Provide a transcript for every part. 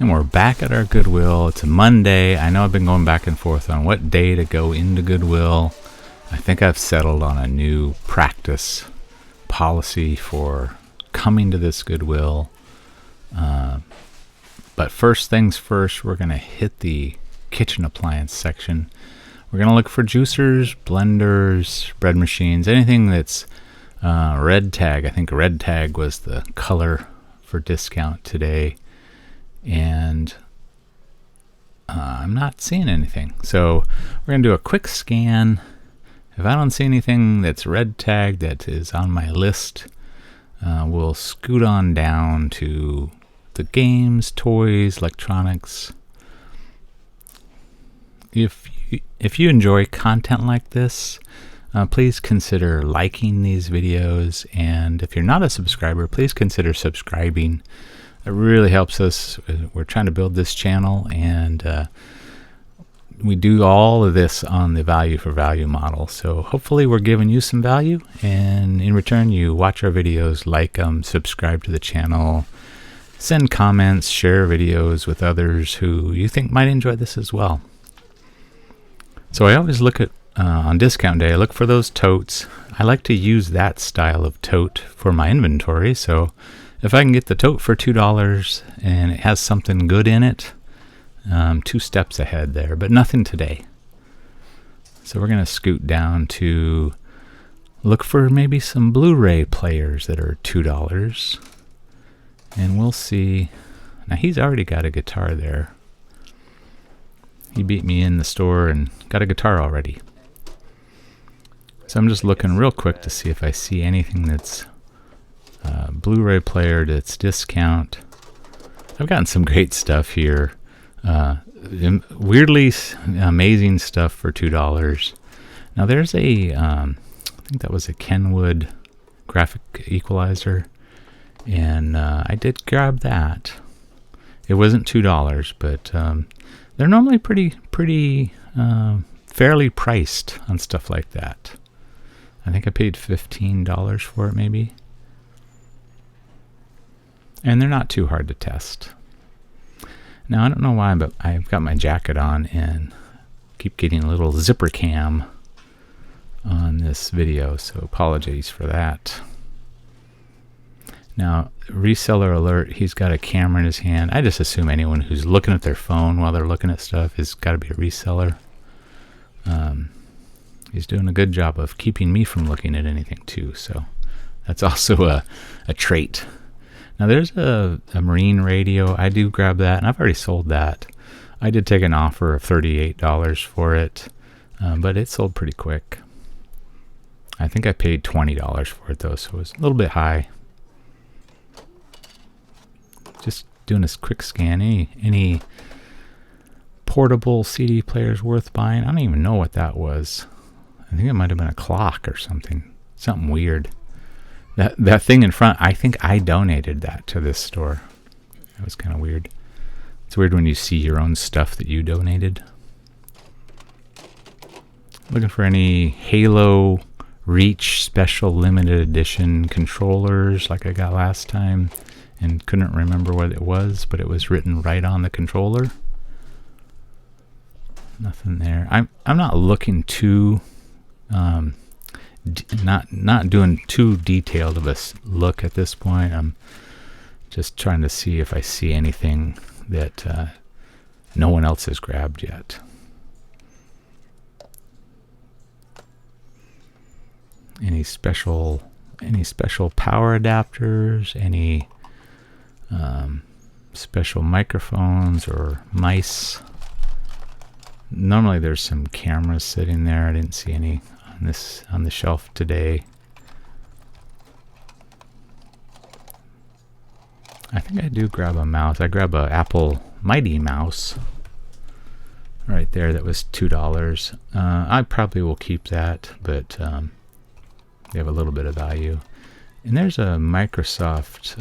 And we're back at our Goodwill. It's a Monday. I know I've been going back and forth on what day to go into Goodwill. I think I've settled on a new practice policy for coming to this Goodwill. But first things first, we're going to hit the kitchen appliance section. We're going to look for juicers, blenders, bread machines, anything that's red tag. I think red tag was the color for discount today. And I'm not seeing anything. So we're going to do a quick scan. If I don't see anything that's red tag that is on my list, we'll scoot on down to the games, toys, electronics. If you enjoy content like this, please consider liking these videos. And if you're not a subscriber, please consider subscribing. It really helps us. We're trying to build this channel, and we do all of this on the value for value model. So hopefully we're giving you some value, and in return you watch our videos, like them, subscribe to the channel, send comments, share videos with others who you think might enjoy this as well. So I always look at, on discount day, I look for those totes. I like to use that style of tote for my inventory, so if I can get the tote for $2 and it has something good in it, 2 steps ahead there, but nothing today. So we're going to scoot down to look for maybe some Blu-ray players that are $2. And we'll see. Now he's already got a guitar there. He beat me in the store and got a guitar already. So I'm just looking real quick to see if I see anything that's Blu-ray player that's discount. I've gotten some great stuff here. Weirdly amazing stuff for $2. Now there's a, I think that was a Kenwood graphic equalizer, and I did grab that. It wasn't $2, but they're normally pretty fairly priced on stuff like that. I think I paid $15 for it maybe. And they're not too hard to test. Now, I don't know why, but I've got my jacket on and keep getting a little zipper cam on this video, so apologies for that. Now, reseller alert, he's got a camera in his hand. I just assume anyone who's looking at their phone while they're looking at stuff has got to be a reseller. He's doing a good job of keeping me from looking at anything too, so that's also a trait. Now there's a marine radio. I do grab that, and I've already sold that. I did take an offer of $38 for it, but it sold pretty quick. I think I paid $20 for it though, so it was a little bit high. Just doing this quick scan. Any portable CD players worth buying? I don't even know what that was. I think it might have been a clock or something weird. That thing in front, I think I donated that to this store. That was kind of weird. It's weird when you see your own stuff that you donated. Looking for any Halo Reach special limited edition controllers like I got last time, and couldn't remember what it was, but it was written right on the controller. Nothing there. I'm not looking too not doing too detailed of a look at this point. I'm just trying to see if I see anything that no one else has grabbed yet. Any special power adapters, any special microphones or mice. Normally there's some cameras sitting there. I didn't see any on the shelf today. I think I do grab a mouse. I grab a Apple Mighty Mouse right there. That was $2. I probably will keep that, but they have a little bit of value. And there's a Microsoft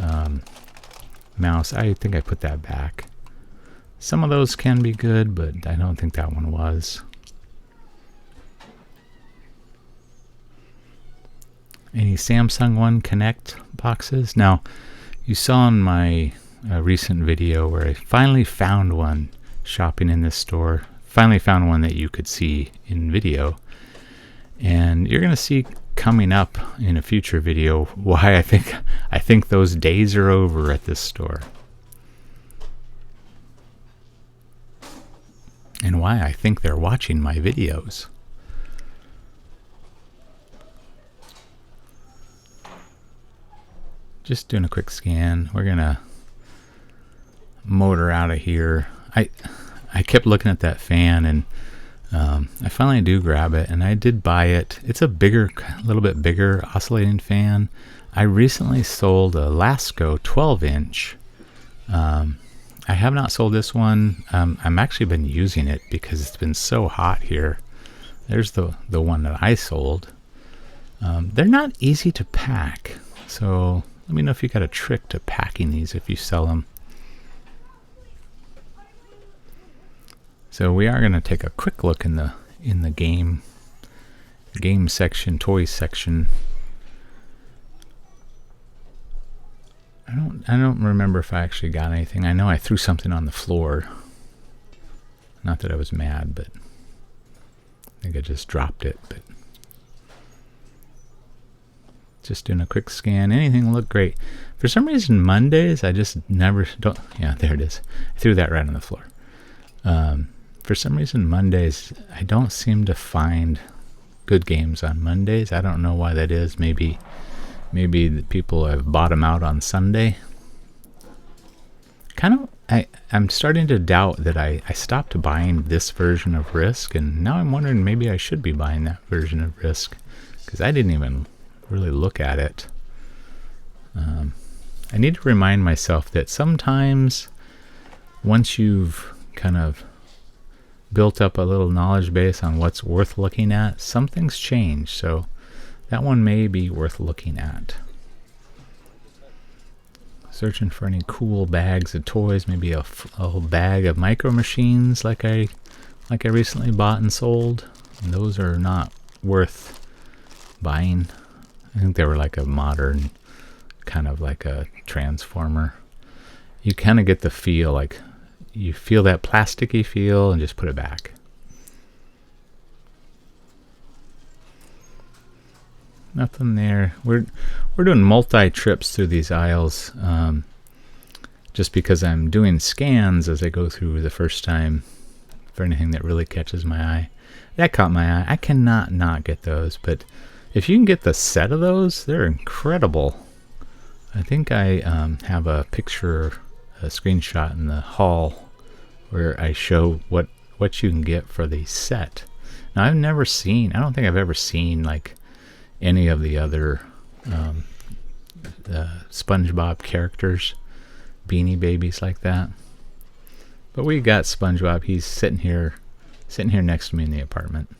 mouse. I think I put that back. Some of those can be good, but I don't think that one was. Any Samsung One Connect boxes? Now, you saw in my a recent video where I finally found one shopping in this store. Finally found one that you could see in video. And you're going to see coming up in a future video why I think those days are over at this store. And why I think they're watching my videos. Just doing a quick scan. We're going to motor out of here. I kept looking at that fan, and I finally do grab it, and I did buy it. It's a little bit bigger oscillating fan. I recently sold a Lasco 12-inch. I have not sold this one. I'm actually been using it because it's been so hot here. There's the one that I sold. They're not easy to pack, so let me know if you got a trick to packing these if you sell them. So we are going to take a quick look in the game section, toys section. I don't remember if I actually got anything. I know I threw something on the floor. Not that I was mad, but I think I just dropped it. But just doing a quick scan. Anything looked great. For some reason, Mondays I just never don't. Yeah, there it is. I threw that right on the floor. For some reason, Mondays, I don't seem to find good games on Mondays. I don't know why that is. Maybe the people have bought them out on Sunday. I'm starting to doubt that I stopped buying this version of Risk, and now I'm wondering maybe I should be buying that version of Risk, because I didn't even really look at it. I need to remind myself that sometimes once you've kind of built up a little knowledge base on what's worth looking at, some things change, so that one may be worth looking at. Searching for any cool bags of toys, maybe a whole bag of micro machines like I recently bought and sold. And those are not worth buying. I think they were like a modern, kind of like a transformer. You kind of get the feel, like you feel that plasticky feel, and just put it back. Nothing there. We're doing multi-trips through these aisles, just because I'm doing scans as I go through the first time for anything that really catches my eye. That caught my eye. I cannot not get those, but if you can get the set of those, they're incredible. I think I have a picture, a screenshot in the haul where I show what you can get for the set. Now, I don't think I've ever seen like any of the other SpongeBob characters, Beanie Babies like that. But we got SpongeBob. He's sitting here next to me in the apartment.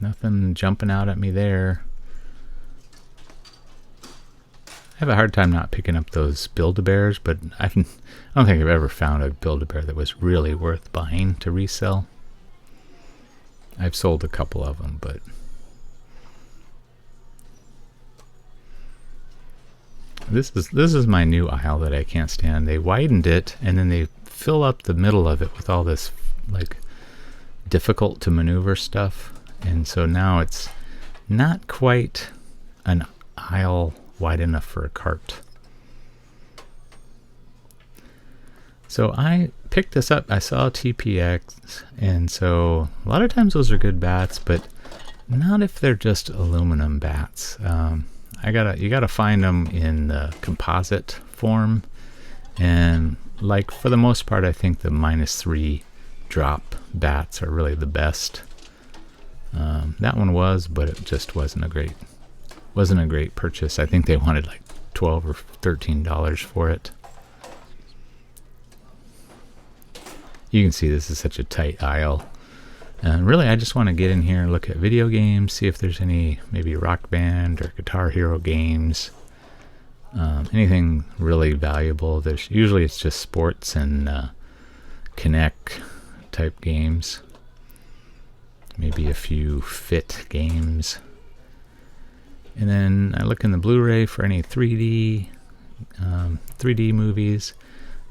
Nothing jumping out at me there. I have a hard time not picking up those Build-A-Bears, but I don't think I've ever found a Build-A-Bear that was really worth buying to resell. I've sold a couple of them, but this is my new aisle that I can't stand. They widened it, and then they fill up the middle of it with all this like difficult to maneuver stuff, and so now it's not quite an aisle wide enough for a cart. So I picked this up. I saw TPX, and so a lot of times those are good bats, but not if they're just aluminum bats. You gotta find them in the composite form, and like for the most part, I think the -3 drop bats are really the best. That one was, but it just wasn't a great purchase. I think they wanted like $12 or $13 for it. You can see this is such a tight aisle. And really, I just want to get in here and look at video games, see if there's any maybe Rock Band or Guitar Hero games. Anything really valuable. Usually it's just sports and Connect type games. Maybe a few fit games. And then I look in the Blu-ray for any 3D movies.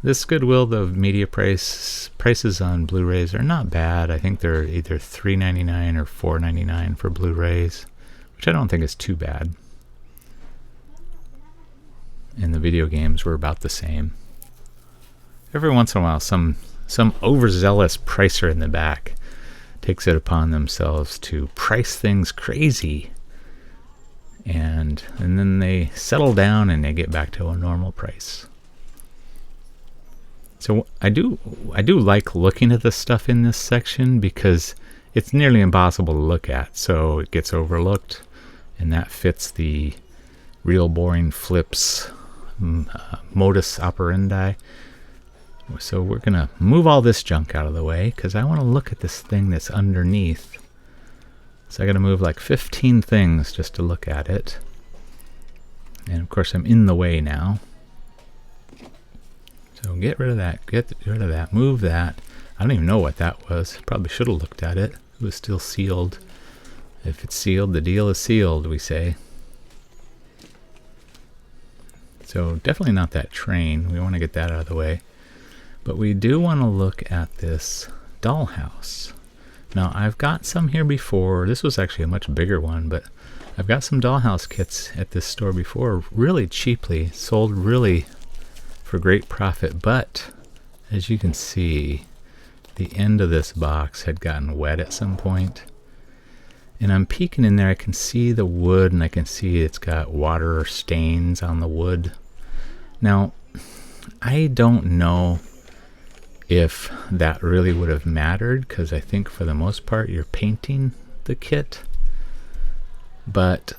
This Goodwill, the media prices on Blu-rays are not bad. I think they're either $3.99 or $4.99 for Blu-rays, which I don't think is too bad. And the video games were about the same. Every once in a while, some overzealous pricer in the back takes it upon themselves to price things crazy. And then they settle down and they get back to a normal price. So I do like looking at the stuff in this section because it's nearly impossible to look at. So it gets overlooked, and that fits the real boring flips modus operandi. So we're going to move all this junk out of the way because I want to look at this thing that's underneath. So I got to move like 15 things just to look at it. And of course I'm in the way now. So get rid of that, move that. I don't even know what that was. Probably should have looked at it. It was still sealed. If it's sealed, the deal is sealed, we say. So definitely not that train. We want to get that out of the way. But we do want to look at this dollhouse. Now, I've got some here before. This was actually a much bigger one, but I've got some dollhouse kits at this store before, really cheaply, sold really for great profit. But as you can see, the end of this box had gotten wet at some point. And I'm peeking in there. I can see the wood, and I can see it's got water or stains on the wood. Now, I don't know if that really would have mattered, because I think for the most part you're painting the kit. But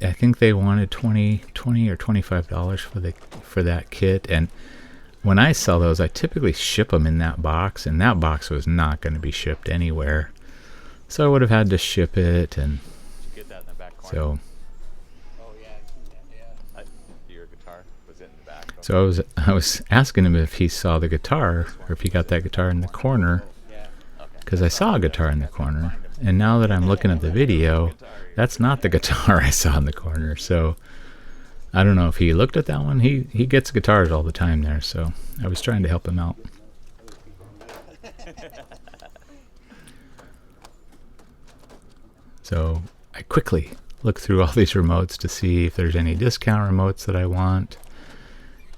I think they wanted $20 or $25 for that kit, and when I sell those, I typically ship them in that box, and that box was not going to be shipped anywhere. So I would have had to ship it, and get that in the back corner. So. Oh yeah. Your guitar was in the back. So I was asking him if he saw the guitar, or if he got that guitar in the corner, because I saw a guitar in the corner. And now that I'm looking at the video, that's not the guitar I saw in the corner. So I don't know if he looked at that one. He gets guitars all the time there, so I was trying to help him out. So I quickly look through all these remotes to see if there's any discount remotes that I want.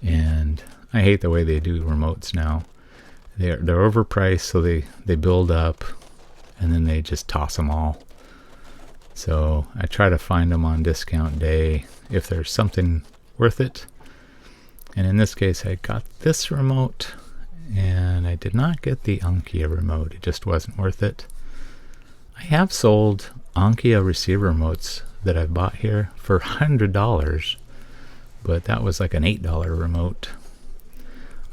And I hate the way they do remotes now. They're overpriced, so they build up, and then they just toss them all. So I try to find them on discount day if there's something worth it. And in this case, I got this remote, and I did not get the Ankia remote. It just wasn't worth it. I have sold Ankia receiver remotes that I've bought here for $100, but that was like an $8 remote.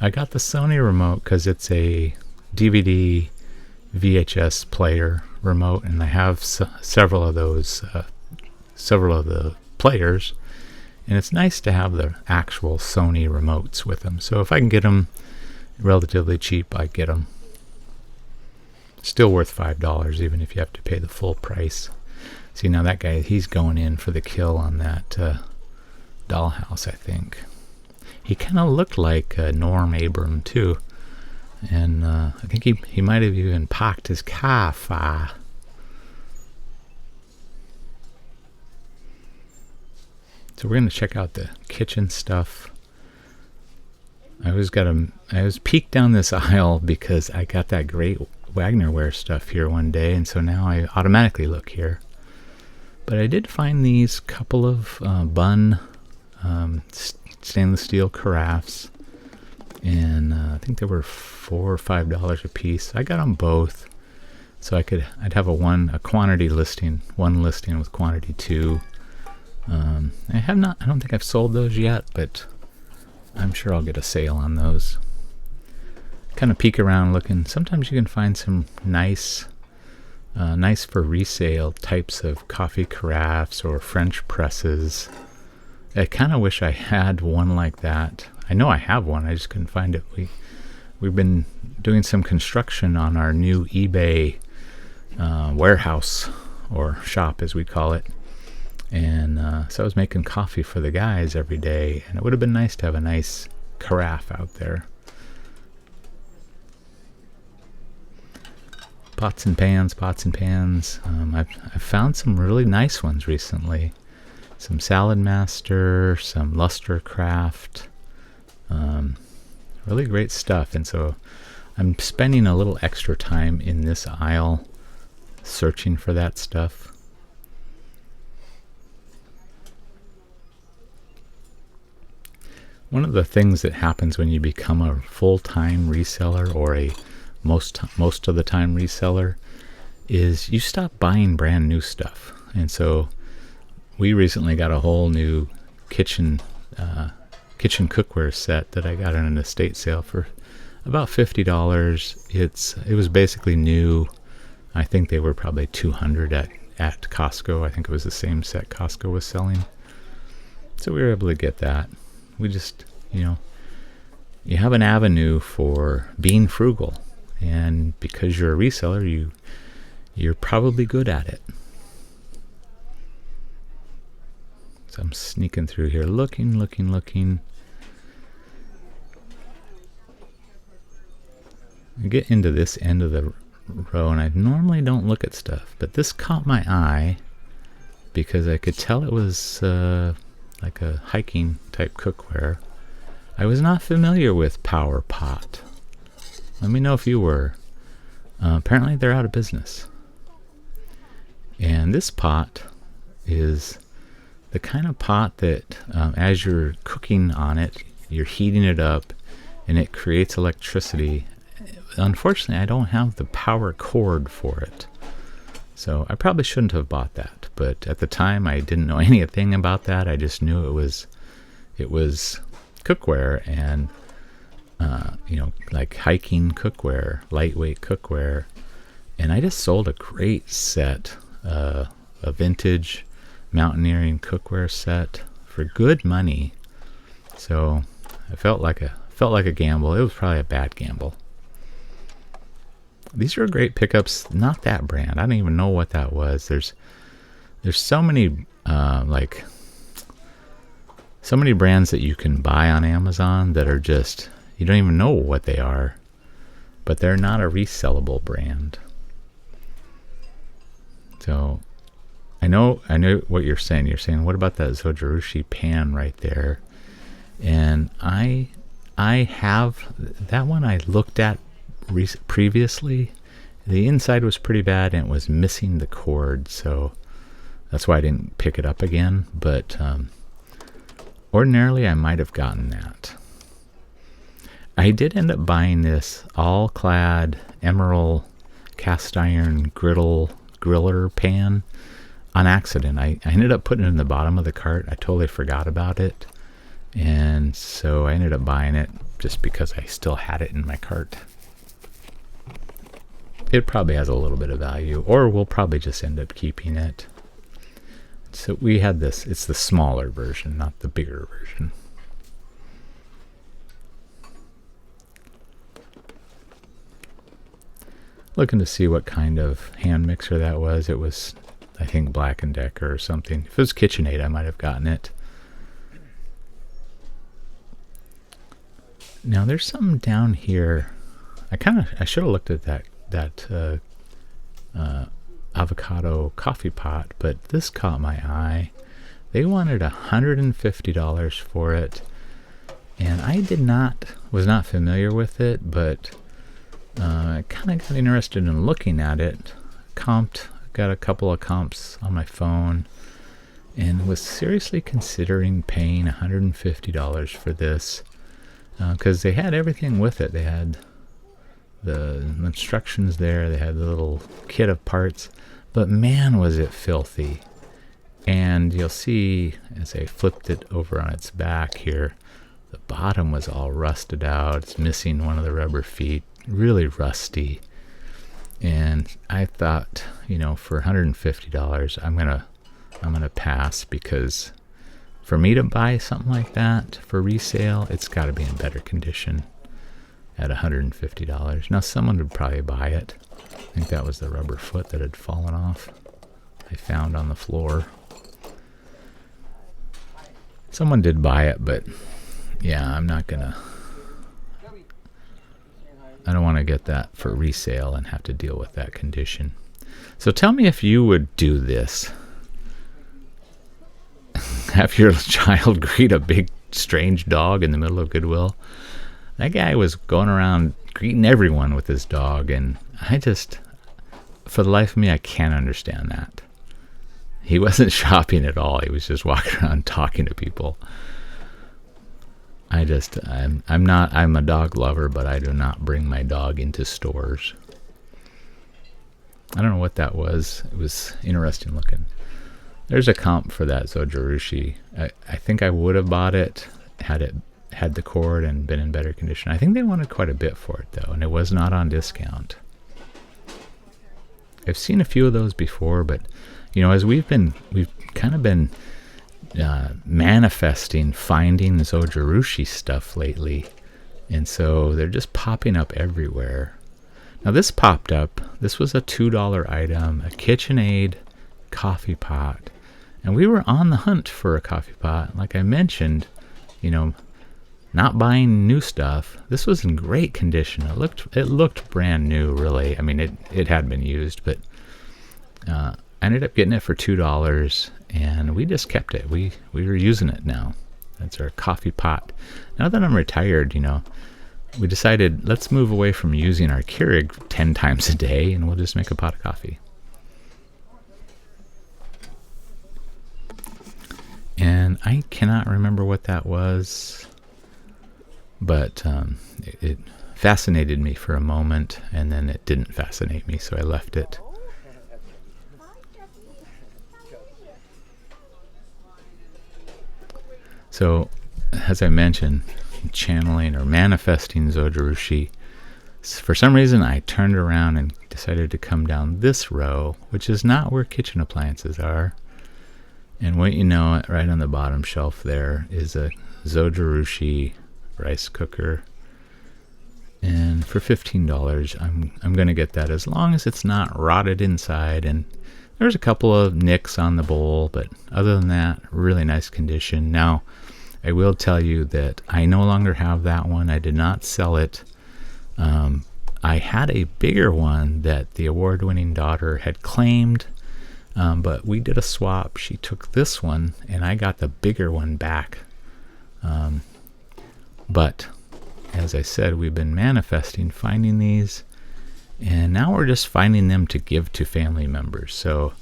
I got the Sony remote because it's a DVD VHS player remote, and I have several of those, several of the players, and it's nice to have the actual Sony remotes with them. So if I can get them relatively cheap, I get them. Still worth $5, even if you have to pay the full price. See, now that guy, he's going in for the kill on that dollhouse, I think. He kind of looked like Norm Abram, too. And I think he might have even parked his car far. So we're going to check out the kitchen stuff. I was peeked down this aisle because I got that great Wagnerware stuff here one day, and so now I automatically look here. But I did find these couple of Bunn stainless steel carafes, and I think they were $4 or $5 a piece. I got them both, so I'd have a quantity listing, one listing with quantity 2. I don't think I've sold those yet, but I'm sure I'll get a sale on those. Kind of peek around looking. Sometimes you can find some nice for resale types of coffee carafes or French presses. I kind of wish I had one like that. I know I have one, I just couldn't find it. We've been doing some construction on our new eBay warehouse, or shop as we call it. And so I was making coffee for the guys every day, and it would have been nice to have a nice carafe out there. Pots and pans, pots and pans. I've found some really nice ones recently. Some Salad Master, some Luster Craft. Really great stuff. And so I'm spending a little extra time in this aisle searching for that stuff. One of the things that happens when you become a full-time reseller or a most of the time reseller is you stop buying brand new stuff. And so we recently got a whole new kitchen cookware set that I got in an estate sale for about $50. It was basically new. I think they were probably $200 at Costco. I think it was the same set Costco was selling. So we were able to get that. We just, you have an avenue for being frugal, and because you're a reseller, you're probably good at it. So I'm sneaking through here, looking. I get into this end of the row, and I normally don't look at stuff, but this caught my eye because I could tell it was like a hiking type cookware. I was not familiar with Power Pot. Let me know if you were. Apparently they're out of business. And this pot is the kind of pot that as you're cooking on it, you're heating it up and it creates electricity. Unfortunately, I don't have the power cord for it. So I probably shouldn't have bought that, but at the time I didn't know anything about that. I just knew it was cookware and like hiking cookware, lightweight cookware. And I just sold a great set, a vintage mountaineering cookware set for good money. So I felt like a gamble. It was probably a bad gamble. These are great pickups. Not that brand. I don't even know what that was. There's so many so many brands that you can buy on Amazon that are just, you don't even know what they are, but they're not a resellable brand. So I know what you're saying. You're saying, what about that Zojirushi pan right there? And I have that one. I looked at previously. The inside was pretty bad and it was missing the cord, so that's why I didn't pick it up again. But ordinarily I might have gotten that. I did end up buying this all-clad emerald cast iron griller pan on accident. I ended up putting it in the bottom of the cart. I totally forgot about it, and so I ended up buying it just because I still had it in my cart. It probably has a little bit of value, or we'll probably just end up keeping it. So we had this. It's the smaller version, not the bigger version. Looking to see what kind of hand mixer that was. It was, I think, Black & Decker or something. If it was KitchenAid, I might have gotten it. Now there's something down here. I should have looked at that avocado coffee pot, but this caught my eye. They wanted $150 for it, and I was not familiar with it, but I kind of got interested in looking at it. Got a couple of comps on my phone, and was seriously considering paying $150 for this, because they had everything with it. They had the instructions there, they had the little kit of parts, but man, was it filthy. And you'll see as I flipped it over on its back here, the bottom was all rusted out. It's missing one of the rubber feet, really rusty. And I thought, for $150, I'm gonna pass, because for me to buy something like that for resale, it's got to be in better condition at $150. Now someone would probably buy it. I think that was the rubber foot that had fallen off. I found on the floor. Someone did buy it, but yeah, I'm not gonna. I don't want to get that for resale and have to deal with that condition. So tell me if you would do this. Have your child greet a big strange dog in the middle of Goodwill. That guy was going around greeting everyone with his dog, and I just, for the life of me, I can't understand that. He wasn't shopping at all. He was just walking around talking to people. I'm a dog lover, but I do not bring my dog into stores. I don't know what that was. It was interesting looking. There's a comp for that Zojirushi. I think I would have bought it had the cord and been in better condition. I think they wanted quite a bit for it though, and it was not on discount. I've seen a few of those before, but as we've kind of been manifesting, finding Zojirushi stuff lately, and so they're just popping up everywhere. Now this popped up. This was a $2 item, a KitchenAid coffee pot, and we were on the hunt for a coffee pot. Like I mentioned, not buying new stuff. This was in great condition. It looked brand new, really. I mean, it had been used, but I ended up getting it for $2, and we just kept it. We were using it now. That's our coffee pot. Now that I'm retired, we decided let's move away from using our Keurig 10 times a day, and we'll just make a pot of coffee. And I cannot remember what that was, but it fascinated me for a moment, and then it didn't fascinate me, so I left it. So, as I mentioned, channeling or manifesting Zojirushi, for some reason I turned around and decided to come down this row, which is not where kitchen appliances are. And what you know, right on the bottom shelf there is a Zojirushi rice cooker. And for $15, I'm going to get that as long as it's not rotted inside. And there's a couple of nicks on the bowl, but other than that, really nice condition. Now, I will tell you that I no longer have that one. I did not sell it. I had a bigger one that the award-winning daughter had claimed, but we did a swap. She took this one, and I got the bigger one back. But as I said, we've been manifesting, finding these, and now we're just finding them to give to family members. So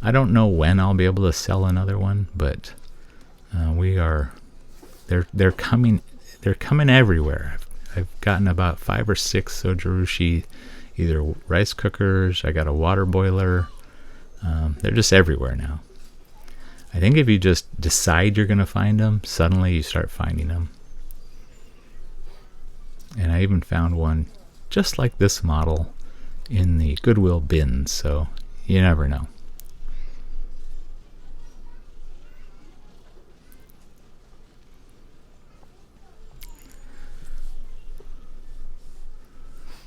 I don't know when I'll be able to sell another one, but they're coming everywhere. I've gotten about 5 or 6 Zojirushi, either rice cookers. I got a water boiler. They're just everywhere now. I think if you just decide you're going to find them, suddenly you start finding them. And I even found one just like this model in the Goodwill bins, so you never know.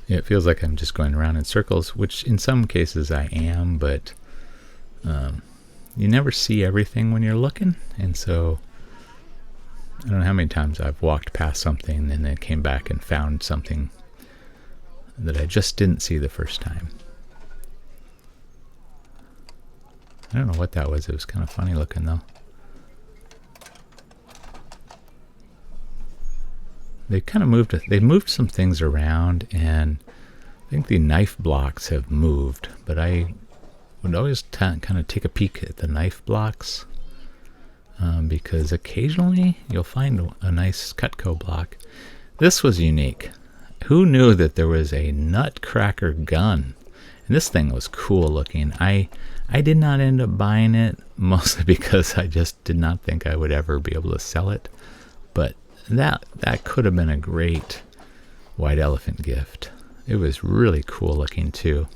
It feels like I'm just going around in circles, which in some cases I am, but you never see everything when you're looking, and so I don't know how many times I've walked past something and then came back and found something that I just didn't see the first time. I don't know what that was. It was kind of funny looking, though. They moved some things around, and I think the knife blocks have moved, but I would always kind of take a peek at the knife blocks, because occasionally you'll find a nice Cutco block. This was unique. Who knew that there was a nutcracker gun? And this thing was cool looking. I did not end up buying it, mostly because I just did not think I would ever be able to sell it, but that could have been a great white elephant gift. It was really cool looking too.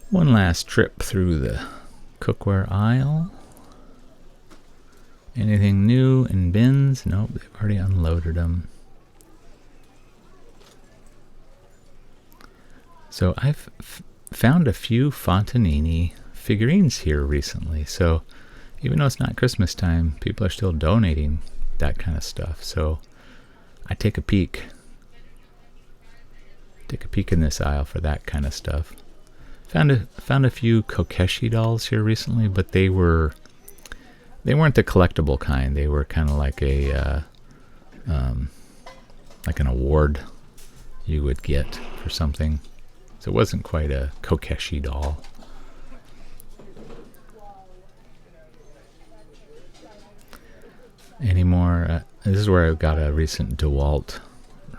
One last trip through the cookware aisle. Anything new in bins? Nope, they've already unloaded them. So found a few Fontanini figurines here recently. So even though it's not Christmas time, people are still donating that kind of stuff. So I take a peek in this aisle for that kind of stuff. Found a few Kokeshi dolls here recently, but they weren't the collectible kind. They were kind of like like an award you would get for something. So it wasn't quite a Kokeshi doll. Anymore. This is where I got a recent DeWalt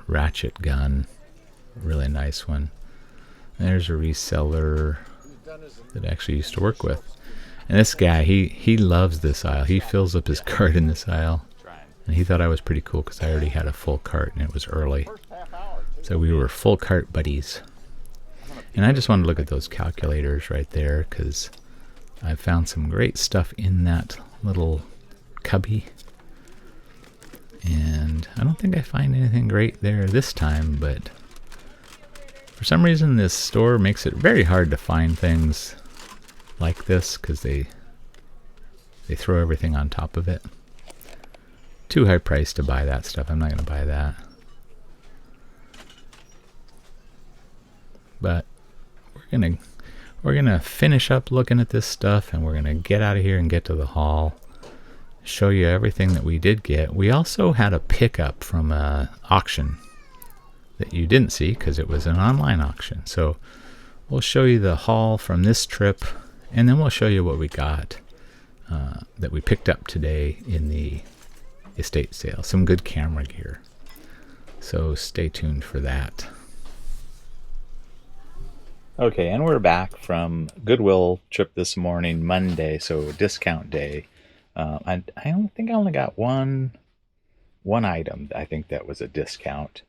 ratchet gun. Really nice one. There's a reseller that I actually used to work with. And this guy, he loves this aisle. He fills up his cart in this aisle. And he thought I was pretty cool because I already had a full cart and it was early. So we were full cart buddies. And I just wanted to look at those calculators right there because I found some great stuff in that little cubby. And I don't think I find anything great there this time, but for some reason this store makes it very hard to find things like this because they throw everything on top of it. Too high price to buy that stuff. I'm not going to buy that. But we're gonna finish up looking at this stuff, and we're gonna get out of here and get to the haul. Show you everything that we did get. We also had a pickup from an auction that you didn't see because it was an online auction. So we'll show you the haul from this trip, and then we'll show you what we got that we picked up today in the estate sale. Some good camera gear. So stay tuned for that. Okay, and we're back from Goodwill trip this morning, Monday, so discount day. I don't think I only got one item. I think that was a discount.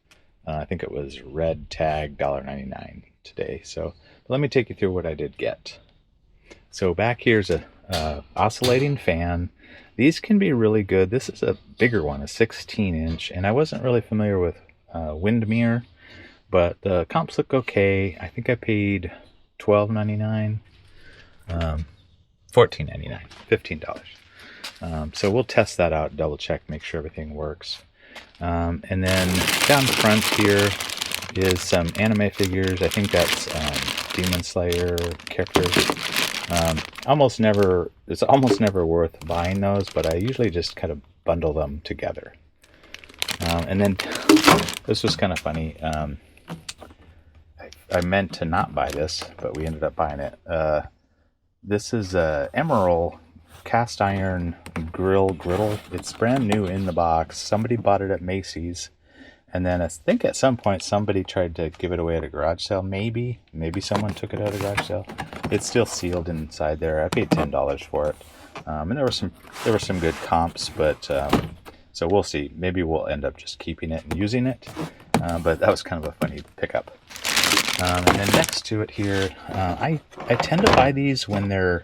I think it was red tag $1.99 today. So let me take you through what I did get. So back here's a oscillating fan. These can be really good. This is a bigger one, a 16-inch, and I wasn't really familiar with Windmere, but the comps look okay. I think I paid $12.99, $14.99, $15. So we'll test that out, double check, make sure everything works. And then down front here is some anime figures. I think that's Demon Slayer characters. It's almost never worth buying those, but I usually just kind of bundle them together. And then this was kind of funny. I meant to not buy this, but we ended up buying it. This is a Emerald cast iron griddle. It's brand new in the box. Somebody bought it at Macy's, and then I think at some point somebody tried to give it away at a garage sale. Maybe someone took it at a garage sale. It's still sealed inside there. I paid $10 for it, and there were some good comps, but so we'll see. Maybe we'll end up just keeping it and using it. But that was kind of a funny pickup. And then next to it here, I tend to buy these when they're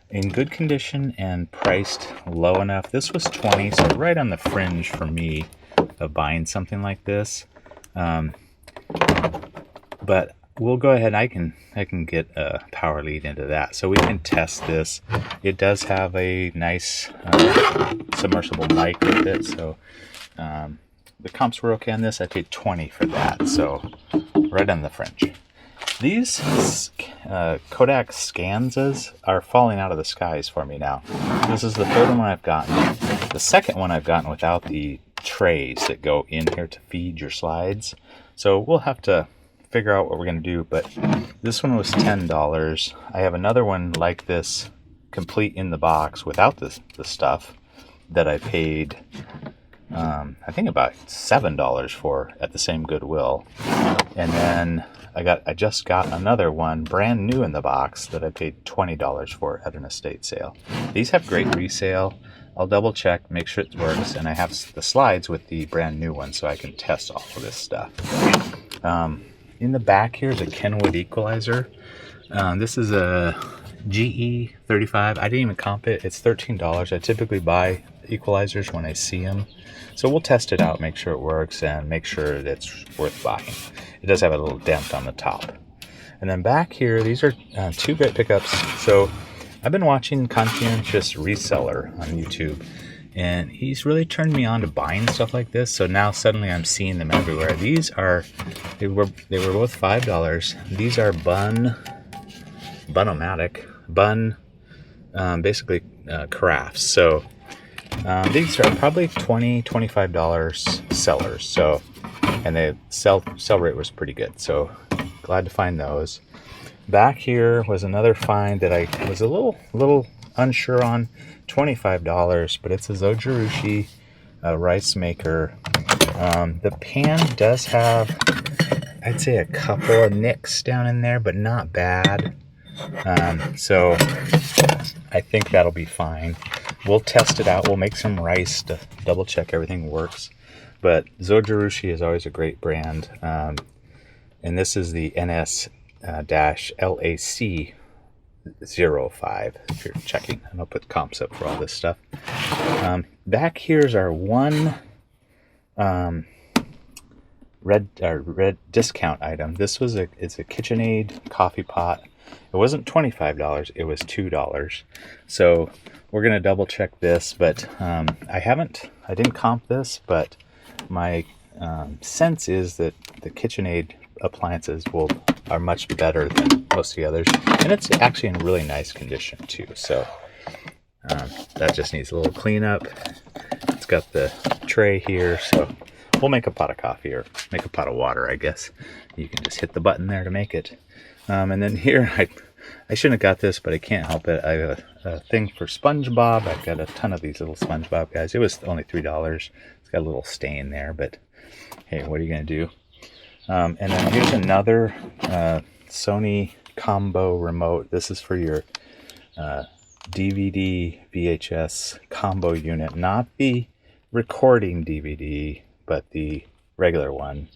in good condition and priced low enough. This was $20, so right on the fringe for me of buying something like this. But we'll go ahead. I can get a power lead into that, so we can test this. It does have a nice submersible mic with it, so the comps were okay on this. I paid $20 for that, so right on the fringe. These Kodak Scanzas are falling out of the skies for me now. This is the third one I've gotten. The second one I've gotten without the trays that go in here to feed your slides. So we'll have to figure out what we're going to do, but this one was $10. I have another one like this, complete in the box without the stuff, that I paid I think about $7 for at the same Goodwill. And then I just got another one brand new in the box that I paid $20 for at an estate sale. These have great resale. I'll double check, make sure it works, and I have the slides with the brand new one so I can test all of this stuff. In the back here is a Kenwood equalizer. This is a GE 35. I didn't even comp it. It's $13. I typically buy equalizers when I see them. So we'll test it out, make sure it works, and make sure that it's worth buying. It does have a little dent on the top. And then back here, these are two great pickups. So I've been watching Conscientious Reseller on YouTube, and he's really turned me on to buying stuff like this. So now suddenly I'm seeing them everywhere. These are, they were both $5. These are basically crafts. So these are probably $20, $25 sellers. So, and the sell rate was pretty good. So glad to find those. Back here was another find that I was a little unsure on, $25, but it's a Zojirushi rice maker. The pan does have, I'd say, a couple of nicks down in there, but not bad. So I think that'll be fine. We'll test it out. We'll make some rice to double check everything works. But Zojirushi is always a great brand. And this is the NS-LAC 05, if you're checking. And I'll put comps up for all this stuff. Back here's our one red discount item. This was it's a KitchenAid coffee pot. It wasn't $25, it was $2. So we're gonna double check this, but I didn't comp this, but my sense is that the KitchenAid appliances are much better than most of the others, and it's actually in really nice condition too. So that just needs a little cleanup. It's got the tray here, so we'll make a pot of coffee, or make a pot of water, I guess. You can just hit the button there to make it. And then here, I shouldn't have got this, but I can't help it. I have a thing for SpongeBob. I've got a ton of these little SpongeBob guys. It was only $3. It's got a little stain there, but hey, what are you going to do? And then here's another Sony combo remote. This is for your DVD VHS combo unit, not the recording DVD, but the regular one,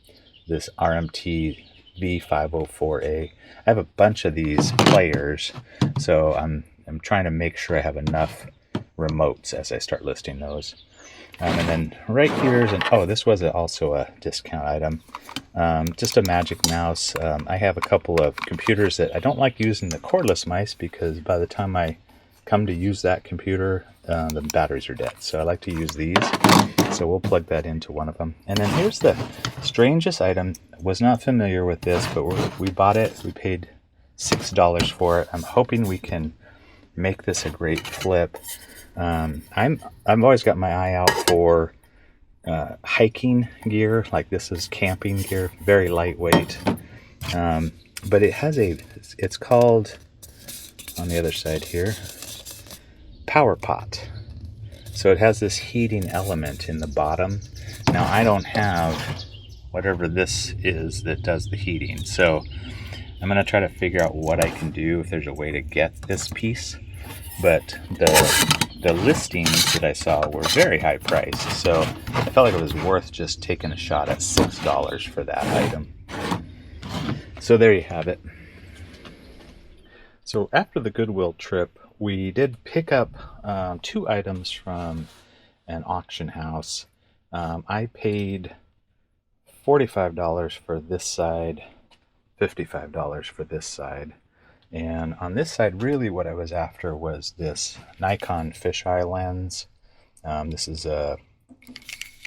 this RMT V504A. I have a bunch of these players, so I'm trying to make sure I have enough remotes as I start listing those. And then right here is this was also a discount item. Just a magic mouse. I have a couple of computers that I don't like using the cordless mice, because by the time I come to use that computer, the batteries are dead. So I like to use these. So we'll plug that into one of them. And then here's the strangest item. Was not familiar with this, but we bought it. We paid $6 for it. I'm hoping we can make this a great flip. I've always got my eye out for hiking gear. Like, this is camping gear, very lightweight. But it has it's called, on the other side here, Power Pot. So it has this heating element in the bottom. Now, I don't have whatever this is that does the heating. So I'm going to try to figure out what I can do, if there's a way to get this piece. But the listings that I saw were very high priced. So I felt like it was worth just taking a shot at $6 for that item. So there you have it. So after the Goodwill trip, we did pick up 2 items from an auction house. I paid $45 for this side, $55 for this side. And on this side, really what I was after was this Nikon fisheye lens. This is a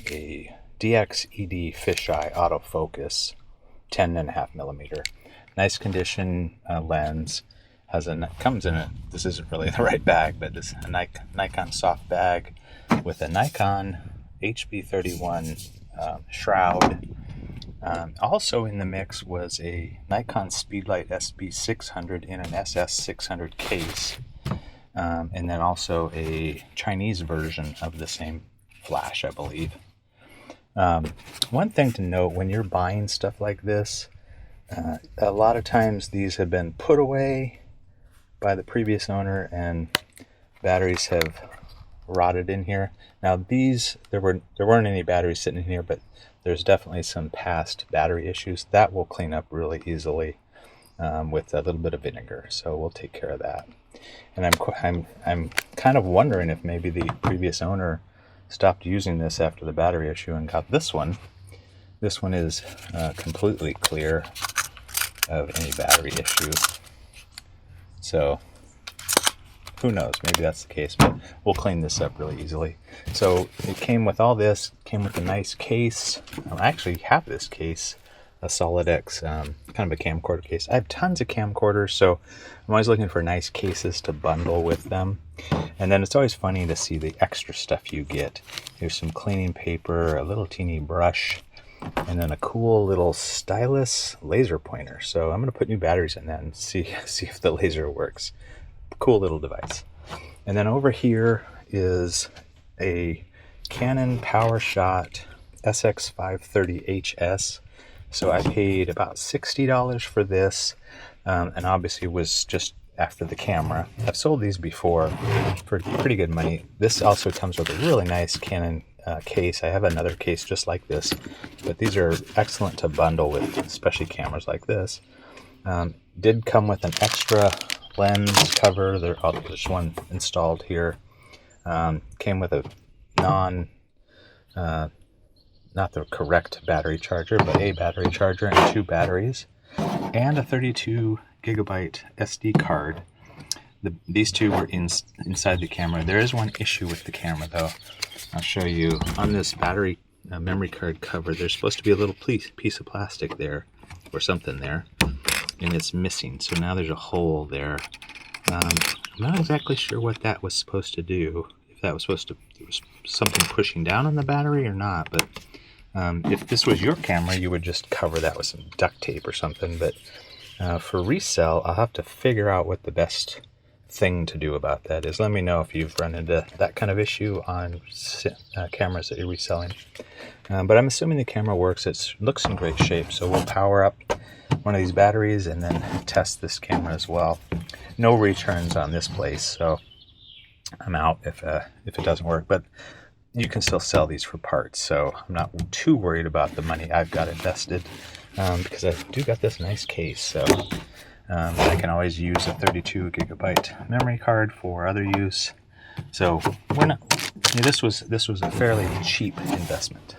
DXED fisheye autofocus, 10.5 millimeter. Nice condition lens. Comes in this isn't really the right bag, but this a Nikon soft bag with a Nikon HB31 shroud. Also in the mix was a Nikon Speedlight SB600 in an SS600 case, and then also a Chinese version of the same flash, I believe. One thing to note when you're buying stuff like this, a lot of times these have been put away by the previous owner and batteries have rotted in here. Now these, there weren't any batteries sitting in here, but there's definitely some past battery issues. That will clean up really easily with a little bit of vinegar, so we'll take care of that. And I'm kind of wondering if maybe the previous owner stopped using this after the battery issue and got this one. This one is completely clear. of any battery issue. So who knows, maybe that's the case, but we'll clean this up really easily. So it came with all this, came with a nice case. I actually have this case, a Solid X, kind of a camcorder case. I have tons of camcorders, so I'm always looking for nice cases to bundle with them. And then it's always funny to see the extra stuff you get. Here's some cleaning paper, a little teeny brush, and then a cool little stylus laser pointer. So I'm going to put new batteries in that and see if the laser works. Cool little device. And then over here is a Canon PowerShot SX530HS. So I paid about $60 for this, and obviously it was just after the camera. I've sold these before for pretty good money. This also comes with a really nice Canon case. I have another case just like this, but these are excellent to bundle with, especially cameras like this. Did come with an extra lens cover. There's one installed here. Came with a not the correct battery charger, but a battery charger and 2 batteries, and a 32 gigabyte SD card. These two were inside the camera. There is one issue with the camera though. I'll show you. On this battery memory card cover, there's supposed to be a little piece of plastic there, or something there, and it's missing. So now there's a hole there. I'm not exactly sure what that was supposed to do. If that was it was something pushing down on the battery or not, but if this was your camera, you would just cover that with some duct tape or something. But for resell, I'll have to figure out what the best thing to do about that is. Let me know if you've run into that kind of issue on cameras that you're reselling. But I'm assuming the camera works. It looks in great shape, so we'll power up one of these batteries and then test this camera as well. No returns on this place, so I'm out if it doesn't work. But you can still sell these for parts, so I'm not too worried about the money I've got invested, because I do got this nice case. So I can always use a 32 gigabyte memory card for other use. So we're not. This was a fairly cheap investment.